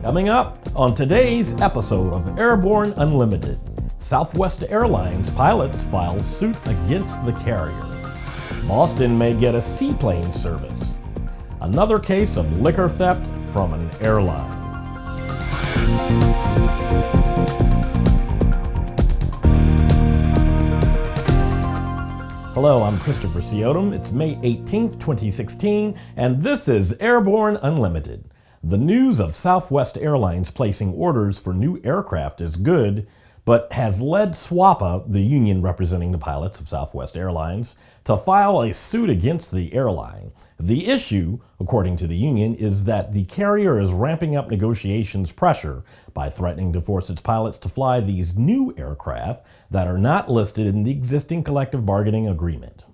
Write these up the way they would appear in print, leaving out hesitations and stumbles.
Coming up on today's episode of Airborne Unlimited, Southwest Airlines pilots file suit against the carrier. Boston may get a seaplane service. Another case of liquor theft from an airline. Hello, I'm Christopher Ciotum. It's May 18th, 2016, and this is Airborne Unlimited. The news of Southwest Airlines placing orders for new aircraft is good, but has led SWAPA, the union representing the pilots of Southwest Airlines, to file a suit against the airline. The issue, according to the union, is that the carrier is ramping up negotiations pressure by threatening to force its pilots to fly these new aircraft that are not listed in the existing collective bargaining agreement.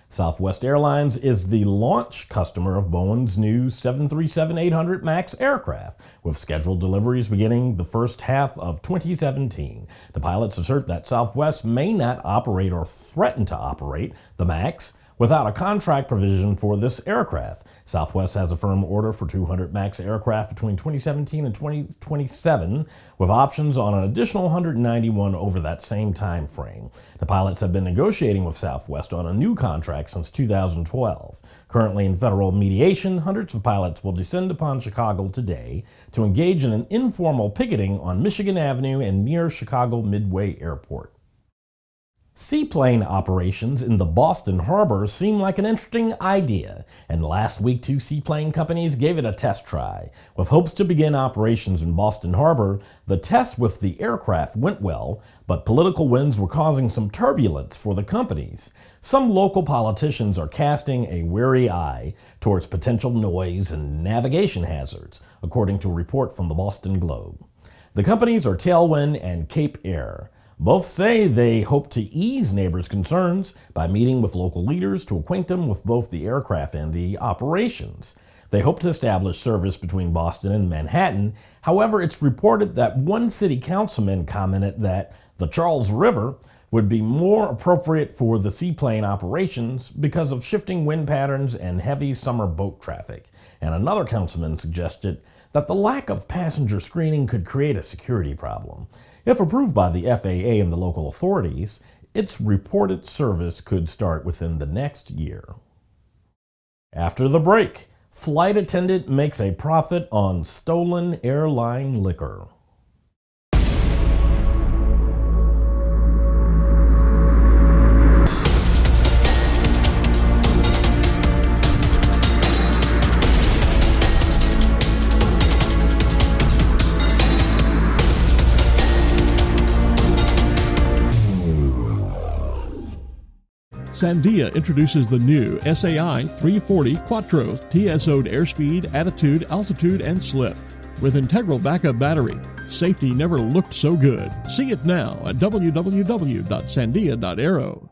Southwest Airlines is the launch customer of Boeing's new 737-800 MAX aircraft, with scheduled deliveries beginning the first half of 2017. The pilots assert that Southwest may not operate or threaten to operate the MAX without a contract provision for this aircraft. Southwest has a firm order for 200 MAX aircraft between 2017 and 2027, with options on an additional 191 over that same time frame. The pilots have been negotiating with Southwest on a new contract since 2012. Currently in federal mediation, hundreds of pilots will descend upon Chicago today to engage in an informal picketing on Michigan Avenue and near Chicago Midway Airport. Seaplane operations in the Boston harbor seem like an interesting idea, and last week 2 seaplane companies gave it a test try. With hopes to begin operations in Boston harbor, the test with the aircraft went well, but political winds were causing some turbulence for the companies. Some local politicians are casting a wary eye towards potential noise and navigation hazards, according to a report from the Boston Globe. The companies are Tailwind and Cape Air. Both say they hope to ease neighbors' concerns by meeting with local leaders to acquaint them with both the aircraft and the operations. They hope to establish service between Boston and Manhattan. However, it's reported that one city councilman commented that the Charles River would be more appropriate for the seaplane operations because of shifting wind patterns and heavy summer boat traffic. And another councilman suggested that the lack of passenger screening could create a security problem. If approved by the FAA and the local authorities, its reported service could start within the next year. After the break, flight attendant makes a profit on stolen airline liquor. Sandhya introduces the new SAI 340 Quattro TSO'd airspeed, attitude, altitude, and slip. With integral backup battery, safety never looked so good. See it now at www.sandhya.aero.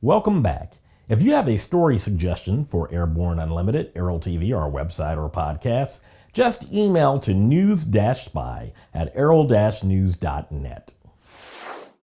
Welcome back. If you have a story suggestion for Airborne Unlimited, Aero-TV, our website or podcast, just email to news-spy@aero-news.net.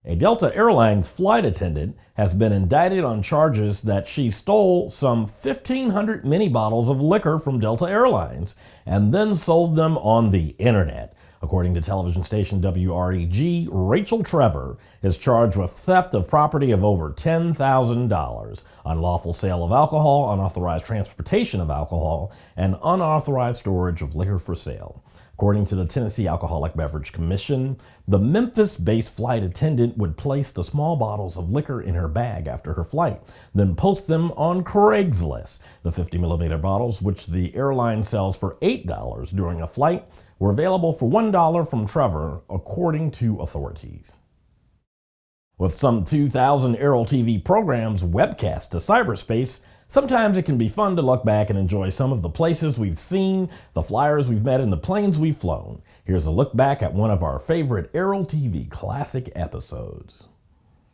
A Delta Airlines flight attendant has been indicted on charges that she stole some 1,500 mini bottles of liquor from Delta Airlines and then sold them on the internet. According to television station WREG, Raches Trevor is charged with theft of property of over $10,000, unlawful sale of alcohol, unauthorized transportation of alcohol, and unauthorized storage of liquor for sale. According to the Tennessee Alcoholic Beverage Commission, the Memphis-based flight attendant would place the small bottles of liquor in her bag after her flight, then post them on Craigslist. The 50-millimeter bottles, which the airline sells for $8 during a flight, were available for $1 from Trevor, according to authorities. With some 2,000 Aero-TV programs webcast to cyberspace, sometimes it can be fun to look back and enjoy some of the places we've seen, the flyers we've met, and the planes we've flown. Here's a look back at one of our favorite Aero-TV classic episodes.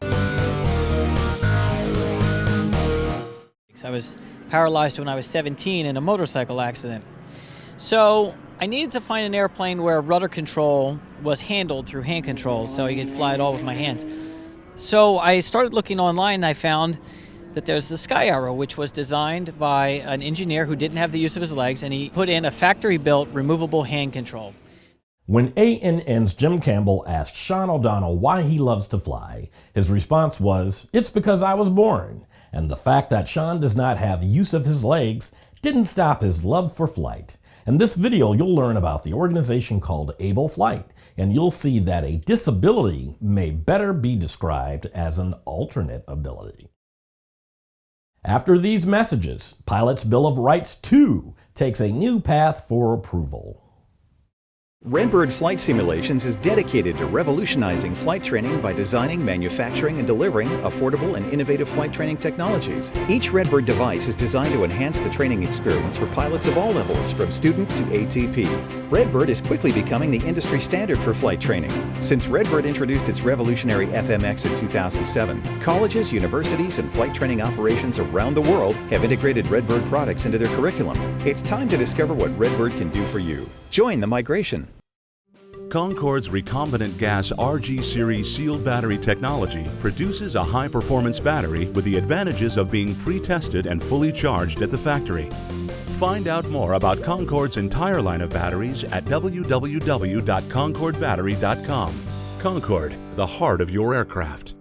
I was paralyzed when I was 17 in a motorcycle accident. So I needed to find an airplane where rudder control was handled through hand controls so I could fly it all with my hands. So I started looking online and I found that there's the Sky Arrow, which was designed by an engineer who didn't have the use of his legs, and he put in a factory-built removable hand control. When ANN's Jim Campbell asked Sean O'Donnell why he loves to fly, his response was, "It's because I was born." And the fact that Sean does not have use of his legs didn't stop his love for flight. In this video, you'll learn about the organization called Able Flight, and you'll see that a disability may better be described as an alternate ability. After these messages, Pilot's Bill of Rights 2 takes a new path for approval. Redbird Flight Simulations is dedicated to revolutionizing flight training by designing, manufacturing, and delivering affordable and innovative flight training technologies. Each Redbird device is designed to enhance the training experience for pilots of all levels, from student to ATP. Redbird is quickly becoming the industry standard for flight training. Since Redbird introduced its revolutionary FMX in 2007, colleges, universities, and flight training operations around the world have integrated Redbird products into their curriculum. It's time to discover what Redbird can do for you. Join the migration. Concorde's recombinant gas RG series sealed battery technology produces a high-performance battery with the advantages of being pre-tested and fully charged at the factory. Find out more about Concorde's entire line of batteries at www.concordebattery.com. Concorde, the heart of your aircraft.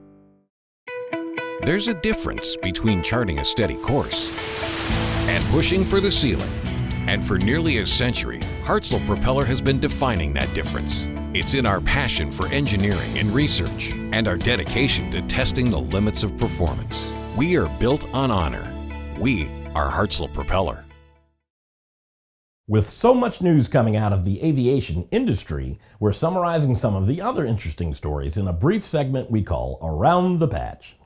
There's a difference between charting a steady course and pushing for the ceiling. And for nearly a century, Hartzell Propeller has been defining that difference. It's in our passion for engineering and research and our dedication to testing the limits of performance. We are built on honor. We are Hartzell Propeller. With so much news coming out of the aviation industry, we're summarizing some of the other interesting stories in a brief segment we call Around the Patch.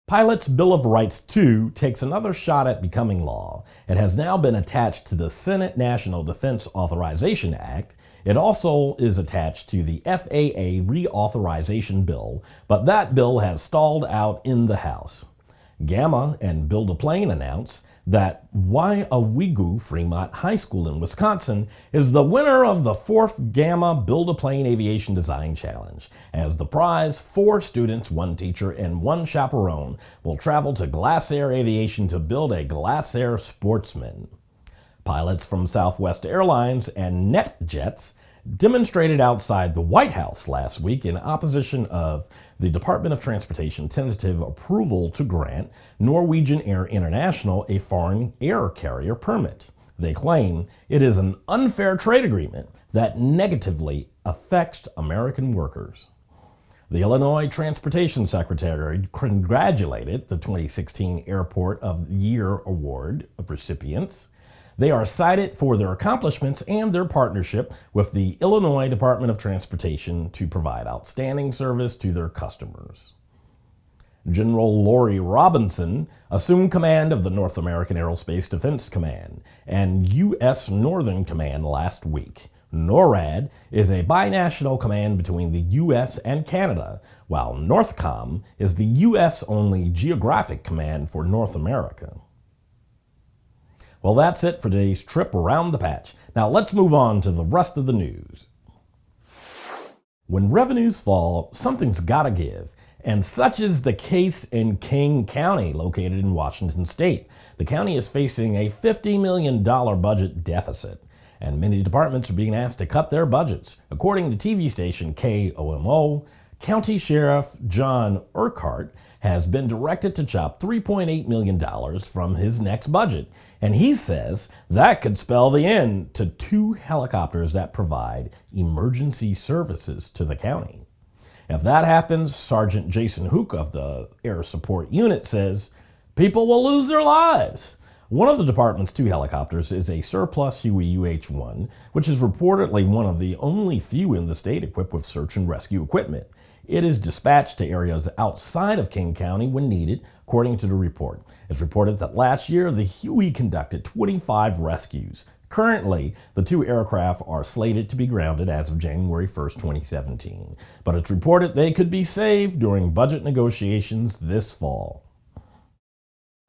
Pilot's Bill of Rights 2 takes another shot at becoming law. It has now been attached to the Senate National Defense Authorization Act. It also is attached to the FAA Reauthorization Bill, but that bill has stalled out in the House. GAMA and Build a Plane announced that Wyoming Fremont High School in Wisconsin is the winner of the 4th GAMA Build a Plane Aviation Design Challenge. As the prize, 4 students, 1 teacher, and 1 chaperone will travel to Glasair Aviation to build a Glasair Sportsman. Pilots from Southwest Airlines and NetJets demonstrated outside the White House last week in opposition of the Department of Transportation tentative approval to grant Norwegian Air International a foreign air carrier permit. They claim it is an unfair trade agreement that negatively affects American workers. The Illinois Transportation Secretary congratulated the 2016 Airport of the Year Award recipients. They are cited for their accomplishments and their partnership with the Illinois Department of Transportation to provide outstanding service to their customers. General Lori Robinson assumed command of the North American Aerospace Defense Command and U.S. Northern Command last week. NORAD is a binational command between the U.S. and Canada, while NORTHCOM is the U.S.-only geographic command for North America. Well, that's it for today's trip around the patch. Now let's move on to the rest of the news. When revenues fall, something's gotta give, and such is the case in King County, located in Washington State. The county is facing a $50 million budget deficit, and many departments are being asked to cut their budgets. According to TV station KOMO, County Sheriff John Urquhart has been directed to chop $3.8 million from his next budget. And he says that could spell the end to 2 helicopters that provide emergency services to the county. If that happens, Sergeant Jason Hook of the Air Support Unit says people will lose their lives. One of the department's 2 helicopters is a surplus Huey UH-1, which is reportedly one of the only few in the state equipped with search and rescue equipment. It is dispatched to areas outside of King County when needed, according to the report. It's reported that last year, the Huey conducted 25 rescues. Currently, the 2 aircraft are slated to be grounded as of January 1st, 2017. But it's reported they could be saved during budget negotiations this fall.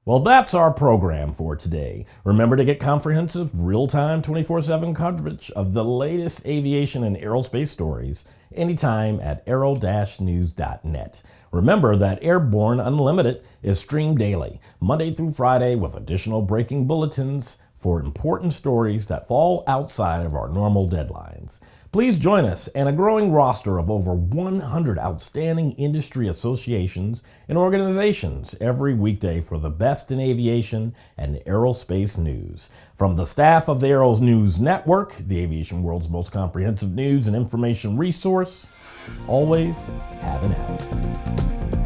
Well, that's our program for today. Remember to get comprehensive, real-time, 24/7 coverage of the latest aviation and aerospace stories anytime at aero-news.net. Remember that Airborne Unlimited is streamed daily, Monday through Friday, with additional breaking bulletins for important stories that fall outside of our normal deadlines. Please join us and a growing roster of over 100 outstanding industry associations and organizations every weekday for the best in aviation and aerospace news. From the staff of the Aero-News Network, the aviation world's most comprehensive news and information resource, always have an out.